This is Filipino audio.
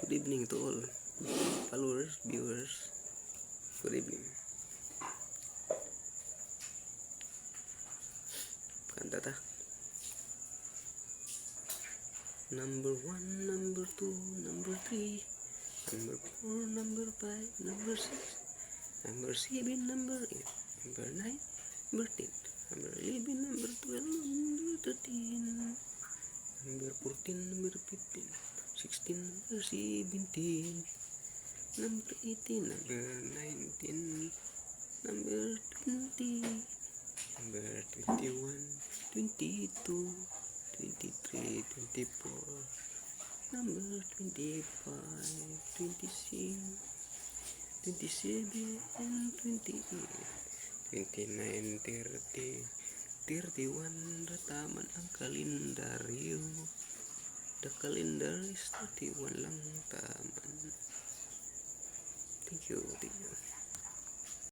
Good evening to all followers, viewers. Good evening. Kanta ta. Number 1, number 2, number 3, number 4, number 5, number 6, number 7, number 8, number 9, number 10, number 11, number 12, number 13, number 14, number 15, 16, number 17, number 18, number 19, number 20, number 21, 22, 23, 24, number 25, 26, 27, 28, 29, 30, 31, rataman ang kalendaryo. The calendar is 31 lang taman.